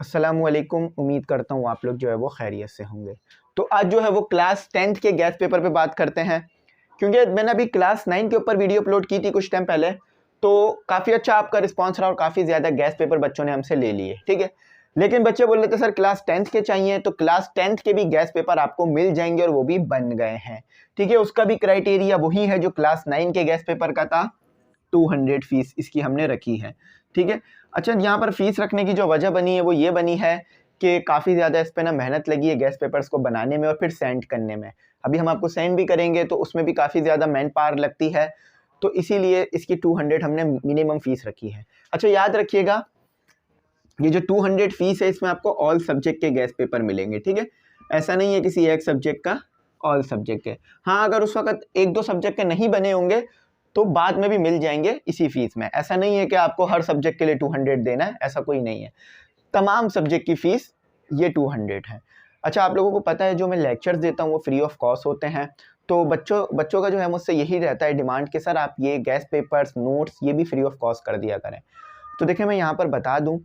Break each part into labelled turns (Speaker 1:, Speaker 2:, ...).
Speaker 1: अस्सलामुअलैकुम। उम्मीद करता हूँ आप लोग जो है वो खैरियत से होंगे। तो आज जो है वो क्लास 10th के गैस पेपर पे बात करते हैं, क्योंकि मैंने अभी क्लास 9 के ऊपर वीडियो अपलोड की थी कुछ टाइम पहले, तो काफ़ी अच्छा आपका रिस्पांस रहा और काफ़ी ज़्यादा गैस पेपर बच्चों ने हमसे ले लिए, ठीक है। लेकिन बच्चे बोल रहे थे सर क्लास 10th के चाहिए, तो क्लास 10th के भी गैस पेपर आपको मिल जाएंगे और वो भी बन गए हैं, ठीक है। उसका भी क्राइटेरिया वही है जो क्लास 9 के गैस पेपर का था। 200 फीस इसकी हमने रखी है, ठीक है। अच्छा, यहाँ पर फीस रखने की जो वजह बनी है वो ये बनी है कि काफ़ी ज़्यादा इस पर ना मेहनत लगी है गैस पेपर्स को बनाने में और फिर सेंड करने में। अभी हम आपको सेंड भी करेंगे तो उसमें भी काफ़ी ज़्यादा मैन पावर लगती है, तो इसीलिए इसकी 200 हमने मिनिमम फीस रखी है। अच्छा, याद रखिएगा ये जो 200 फीस है इसमें आपको ऑल सब्जेक्ट के गैस पेपर मिलेंगे, ठीक है। ऐसा नहीं है किसी एक सब्जेक्ट का, ऑल सब्जेक्ट के। हाँ, अगर उस वक्त एक दो सब्जेक्ट के नहीं बने होंगे तो बाद में भी मिल जाएंगे इसी फीस में। ऐसा नहीं है कि आपको हर सब्जेक्ट के लिए 200 देना है, ऐसा कोई नहीं है। तमाम सब्जेक्ट की फीस ये 200 है। अच्छा, आप लोगों को पता है जो मैं लेक्चर्स देता हूँ वो फ्री ऑफ कॉस्ट होते हैं, तो बच्चों का जो है मुझसे यही रहता है डिमांड कि सर आप ये गैस पेपर्स, नोट्स ये भी फ्री ऑफ कॉस्ट कर दिया करें। तो देखिए, मैं यहाँ पर बता दूँ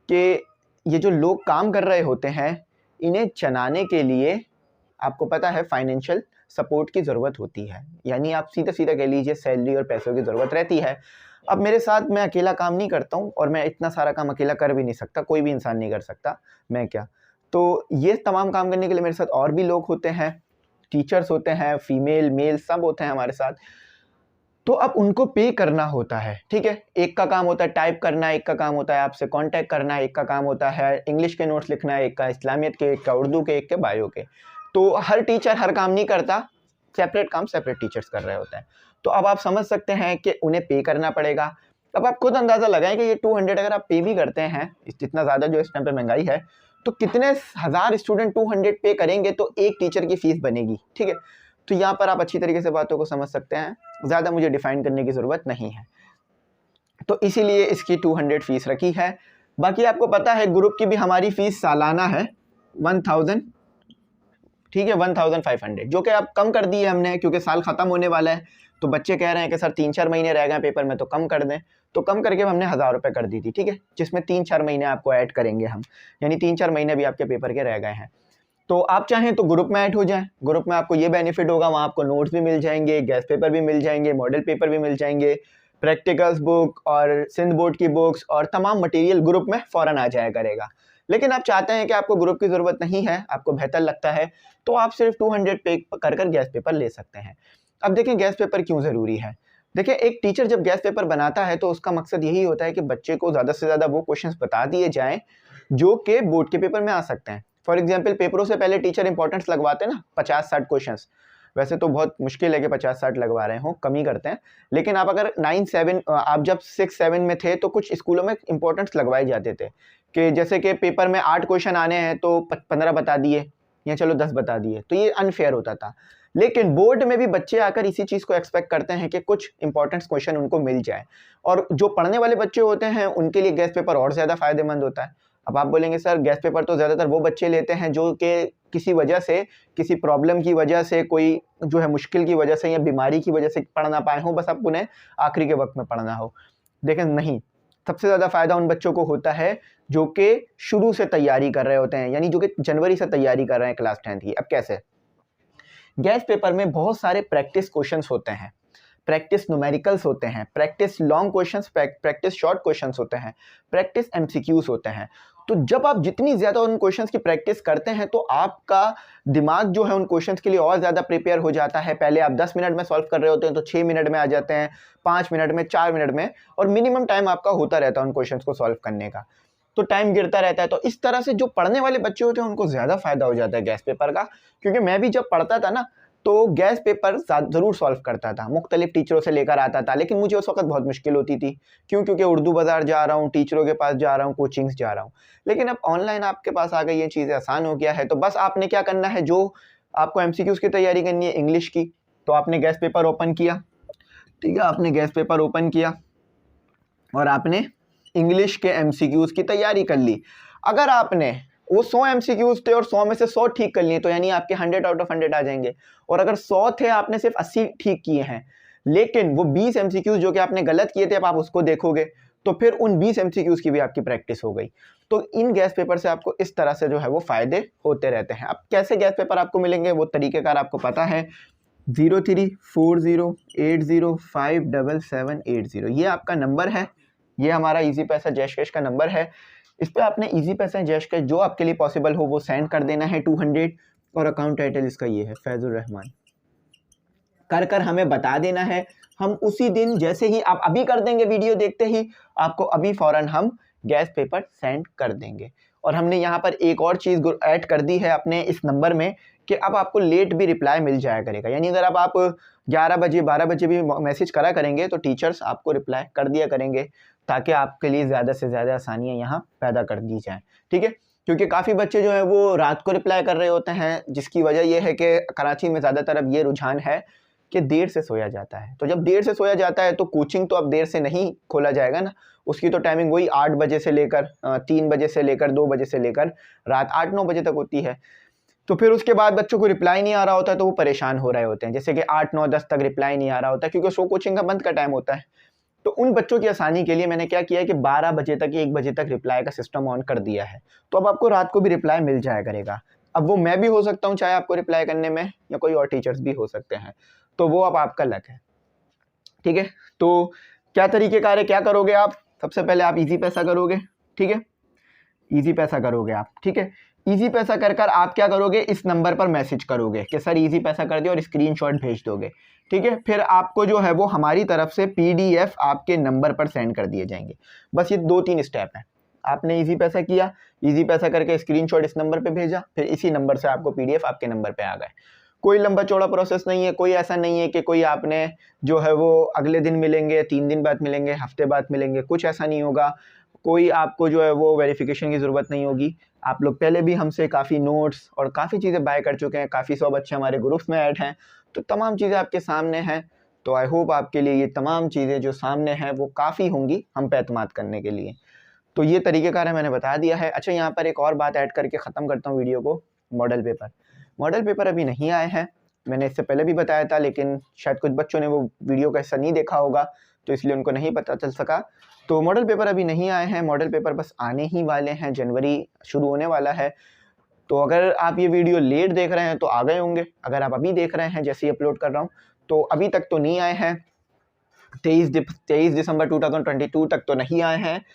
Speaker 1: कि ये जो लोग काम कर रहे होते हैं इन्हें चलाने के लिए आपको पता है फाइनेंशियल सपोर्ट की ज़रूरत होती है, यानी आप सीधा सीधा कह लीजिए सैलरी और पैसों की ज़रूरत रहती है। अब मेरे साथ मैं अकेला काम नहीं करता हूँ और मैं इतना सारा काम अकेला कर भी नहीं सकता, कोई भी इंसान नहीं कर सकता, मैं क्या। तो ये तमाम काम करने के लिए मेरे साथ और भी लोग होते हैं, टीचर्स होते हैं, फीमेल मेल सब होते हैं हमारे साथ। तो अब उनको पे करना होता है, ठीक है। एक का काम होता है टाइप करना, एक का काम होता है आपसे कांटेक्ट करना, एक का काम होता है इंग्लिश के नोट्स लिखना, एक का इस्लामियत के, एक का उर्दू के, एक के बायो के। तो हर टीचर हर काम नहीं करता, सेपरेट काम सेपरेट टीचर्स कर रहे होते हैं। तो अब आप समझ सकते हैं कि उन्हें पे करना पड़ेगा। अब आप खुद अंदाज़ा लगाएं कि ये 200 अगर आप पे भी करते हैं, इतना ज़्यादा जो इस टाइम पे महंगाई है, तो कितने हज़ार स्टूडेंट 200 पे करेंगे तो एक टीचर की फीस बनेगी, ठीक है। तो यहाँ पर आप अच्छी तरीके से बातों को समझ सकते हैं, ज़्यादा मुझे डिफाइन करने की ज़रूरत नहीं है। तो इसीलिए इसकी 200 फीस रखी है। बाकी आपको पता है ग्रुप की भी हमारी फीस सालाना है 1000, ठीक है, 1500, जो कि अब कम कर दी है हमने क्योंकि साल ख़त्म होने वाला है। तो बच्चे कह रहे हैं कि सर 3-4 महीने रह गए पेपर में तो कम कर दें, तो कम करके हमने 1000 रुपये कर दी थी, ठीक है, जिसमें 3-4 महीने आपको ऐड करेंगे हम, यानी 3-4 महीने भी आपके पेपर के रह गए हैं। तो आप चाहें तो ग्रुप में ऐड हो जाएं। ग्रुप में आपको ये बेनिफिट होगा, वहाँ आपको नोट्स भी मिल जाएंगे, गैस पेपर भी मिल जाएंगे, मॉडल पेपर भी मिल जाएंगे, प्रैक्टिकल्स बुक और सिंध बोर्ड की बुक्स और तमाम मटेरियल ग्रुप में फ़ौरन आ जाया करेगा। लेकिन आप चाहते हैं कि आपको ग्रुप की ज़रूरत नहीं है, आपको बेहतर लगता है, तो आप सिर्फ 200 पे कर गैस पेपर ले सकते हैं। अब देखें गैस पेपर क्यों ज़रूरी है। देखिए, एक टीचर जब गैस पेपर बनाता है तो उसका मकसद यही होता है कि बच्चे को ज़्यादा से ज़्यादा वो क्वेश्चंस बता दिए जाएँ जो कि बोर्ड के पेपर में आ सकते हैं। फॉर एग्जाम्पल, पेपरों से पहले टीचर इंपॉर्टेंट्स लगवाते हैं ना 50-60 क्वेश्चंस। वैसे तो बहुत मुश्किल है कि 50-60 लगवा रहे हों, कम ही करते हैं। लेकिन आप अगर 9-7 आप जब 6-7 में थे तो कुछ स्कूलों में इंपॉर्टेंट्स लगवाए जाते थे कि जैसे कि पेपर में 8 क्वेश्चन आने हैं तो 15 बता दिए या चलो 10 बता दिए, तो ये अनफेयर होता था। लेकिन बोर्ड में भी बच्चे आकर इसी चीज़ को एक्सपेक्ट करते हैं कि कुछ इंपॉर्टेंट क्वेश्चन उनको मिल जाए, और जो पढ़ने वाले बच्चे होते हैं उनके लिए गैस पेपर और ज़्यादा फायदेमंद होता है। अब आप बोलेंगे सर गैस पेपर तो ज़्यादातर वो बच्चे लेते हैं जो कि किसी वजह से, किसी प्रॉब्लम की वजह से, कोई जो है मुश्किल की वजह से या बीमारी की वजह से पढ़ ना पाए हों, बस अब उन्हें आखिरी के वक्त में पढ़ना हो। लेकिन नहीं, सबसे ज़्यादा फ़ायदा उन बच्चों को होता है जो कि शुरू से तैयारी कर रहे होते हैं, यानी जो कि जनवरी से तैयारी कर रहे हैं क्लास 10th की। अब कैसे? गैस पेपर में बहुत सारे प्रैक्टिस क्वेश्चंस होते हैं, प्रैक्टिस न्यूमेरिकल्स होते हैं, practice long questions, practice short questions होते हैं, प्रैक्टिस एमसीक्यूज होते हैं। तो जब आप जितनी ज़्यादा उन क्वेश्चंस की प्रैक्टिस करते हैं तो आपका दिमाग जो है उन क्वेश्चंस के लिए और ज़्यादा प्रिपेयर हो जाता है। पहले आप 10 मिनट में सॉल्व कर रहे होते हैं तो 6 मिनट में आ जाते हैं, 5 मिनट में, 4 मिनट में, और मिनिमम टाइम आपका होता रहता है उन क्वेश्चंस को सॉल्व करने का, तो टाइम गिरता रहता है। तो इस तरह से जो पढ़ने वाले बच्चे होते हैं उनको ज़्यादा फायदा हो जाता है गैस पेपर का। क्योंकि मैं भी जब पढ़ता था ना तो गैस पेपर ज़रूर सॉल्व करता था, मुख्तलिफ टीचरों से लेकर आता था, लेकिन मुझे उस वक्त बहुत मुश्किल होती थी। क्यों? क्योंकि उर्दू बाज़ार जा रहा हूँ, टीचरों के पास जा रहा हूँ, कोचिंग्स जा रहा हूँ। लेकिन अब ऑनलाइन आपके पास आ गई, ये चीज़ें आसान हो गया है। तो बस आपने क्या करना है, जो आपको एमसीक्यूज़ की तैयारी करनी है इंग्लिश की, तो आपने गैस पेपर ओपन किया, ठीक है, आपने गैस पेपर ओपन किया और आपने इंग्लिश के एमसीक्यूज़ की तैयारी कर ली। अगर आपने वो 100 एमसीक्यूज़ थे और 100 में से 100 ठीक कर लिए तो यानी आपके 100 आउट ऑफ 100 आ जाएंगे। और अगर 100 थे, आपने सिर्फ 80 ठीक किए हैं, लेकिन वो 20 एमसीक्यूज़ जो कि आपने गलत किए थे अब आप उसको देखोगे तो फिर उन 20 MCQs की भी आपकी प्रैक्टिस हो गई। तो इन गैस पेपर से आपको इस तरह से जो है वो फ़ायदे होते रहते हैं। अब कैसे गैस पेपर आपको मिलेंगे वो तरीक़ेकार आपको पता है। 034080577780 ये आपका नंबर है, ये हमारा इजी पैसा जैश कैश का नंबर है। इस पर आपने इजी पैसा जैश कैश जो आपके लिए पॉसिबल हो वो सेंड कर देना है 200, और अकाउंट टाइटल इसका ये है फैजुर रहमान। कर हमें बता देना है, हम उसी दिन जैसे ही आप अभी कर देंगे वीडियो देखते ही आपको अभी फ़ौरन हम गैस पेपर सेंड कर देंगे। और हमने यहाँ पर एक और चीज़ ऐड कर दी है अपने इस नंबर में कि अब आपको लेट भी रिप्लाई मिल जाया करेगा। यानी अगर अब आप 11 बजे 12 बजे भी मैसेज करा करेंगे तो टीचर्स आपको रिप्लाई कर दिया करेंगे, ताकि आपके लिए ज़्यादा से ज़्यादा आसानियाँ यहाँ पैदा कर दी जाएँ। ठीक है, क्योंकि काफ़ी बच्चे जो है वो रात को रिप्लाई कर रहे होते हैं, जिसकी वजह यह है कि कराची में ज़्यादातर अब ये रुझान है कि देर से सोया जाता है। तो जब देर से सोया जाता है तो कोचिंग तो अब देर से नहीं खोला जाएगा ना, उसकी तो टाइमिंग वही 8 बजे से लेकर 3 बजे से लेकर 2 बजे से लेकर रात 8-9 बजे तक होती है। तो फिर उसके बाद बच्चों को रिप्लाई नहीं आ रहा होता है तो वो परेशान हो रहे होते हैं, जैसे कि 8, 9, 10 तक रिप्लाई नहीं आ रहा होता है क्योंकि सो कोचिंग का बंद का टाइम होता है। तो उन बच्चों की आसानी के लिए मैंने क्या किया है कि 12 बजे तक 1 बजे तक रिप्लाई का सिस्टम ऑन कर दिया है। तो अब आपको रात को भी रिप्लाई मिल जाया करेगा। अब वो मैं भी हो सकता हूँ चाहे आपको रिप्लाई करने में, या कोई और टीचर्स भी हो सकते हैं, तो वो अब आपका लक है। ठीक है, तो क्या तरीक़ेकार है, क्या करोगे आप? सबसे पहले आप इजी पैसा करोगे। ठीक है, इजी पैसा करोगे आप। ठीक है, इजी पैसा कर आप क्या करोगे, इस नंबर पर मैसेज करोगे कि सर इजी पैसा कर दिया और स्क्रीनशॉट भेज दोगे। ठीक है, फिर आपको जो है वो हमारी तरफ से PDF आपके नंबर पर सेंड कर दिए जाएंगे। बस ये 2-3 स्टेप हैं। आपने इजी पैसा किया, इजी पैसा करके स्क्रीनशॉट इस नंबर पे भेजा, फिर इसी नंबर से आपको PDF आपके नंबर पे आ गए। कोई लंबा चौड़ा प्रोसेस नहीं है, कोई ऐसा नहीं है कि कोई आपने जो है वो अगले दिन मिलेंगे, 3 दिन बाद मिलेंगे, हफ्ते बाद मिलेंगे, कुछ ऐसा नहीं होगा। कोई आपको जो है वो वेरिफिकेशन की ज़रूरत नहीं होगी। आप लोग पहले भी हमसे काफ़ी नोट्स और काफ़ी चीज़ें बाय कर चुके हैं, काफ़ी 100 बच्चे हमारे ग्रुप्स में ऐड हैं, तो तमाम चीज़ें आपके सामने हैं। तो आई होप आपके लिए ये तमाम चीज़ें जो सामने हैं वो काफ़ी होंगी हम पे एतमाद करने के लिए। तो ये तरीक़ेकार है, मैंने बता दिया है। अच्छा, यहाँ पर एक और बात ऐड करके ख़त्म करता हूँ वीडियो को। मॉडल पेपर अभी नहीं आए हैं, मैंने इससे पहले भी बताया था, लेकिन शायद कुछ बच्चों ने वो वीडियो का हिस्सा नहीं देखा होगा तो इसलिए उनको नहीं पता चल सका। तो मॉडल पेपर अभी नहीं आए हैं, मॉडल पेपर बस आने ही वाले हैं, जनवरी शुरू होने वाला है। तो अगर आप ये वीडियो लेट देख रहे हैं तो आ गए होंगे, अगर आप अभी देख रहे हैं जैसे ही अपलोड कर रहा हूँ तो अभी तक तो नहीं आए हैं। 23 दिसंबर 2022 तक तो नहीं आए हैं।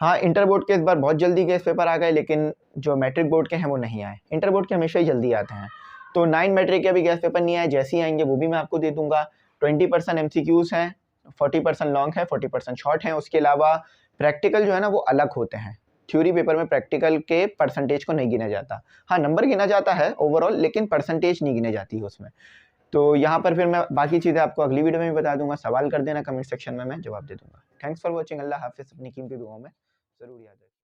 Speaker 1: हाँ, इंटर बोर्ड के इस बार बहुत जल्दी गैस पेपर आ गए, लेकिन जो मैट्रिक बोर्ड के हैं वो नहीं आए। इंटर बोर्ड के हमेशा ही जल्दी आते हैं। तो 9 मैट्रिक के अभी गैस पेपर नहीं आए, जैसे ही आएंगे वो भी मैं आपको दे दूंगा। 20% MCQs हैं, 40% लॉन्ग है, 40% शॉर्ट हैं। उसके अलावा प्रैक्टिकल जो है ना वो अलग होते हैं। थ्योरी पेपर में प्रैक्टिकल के परसेंटेज को नहीं गिना जाता। हाँ, नंबर गिना जाता है ओवरऑल, लेकिन परसेंटेज नहीं गिने जाती है उसमें। तो यहाँ पर फिर मैं बाकी चीज़ें आपको अगली वीडियो में भी बता दूंगा। सवाल कर देना कमेंट सेक्शन में, मैं जवाब दे दूंगा। Thanks for watching. अल्लाह हाफिज़। अपनी कीमती दुआओं में ज़रूर याद रखें।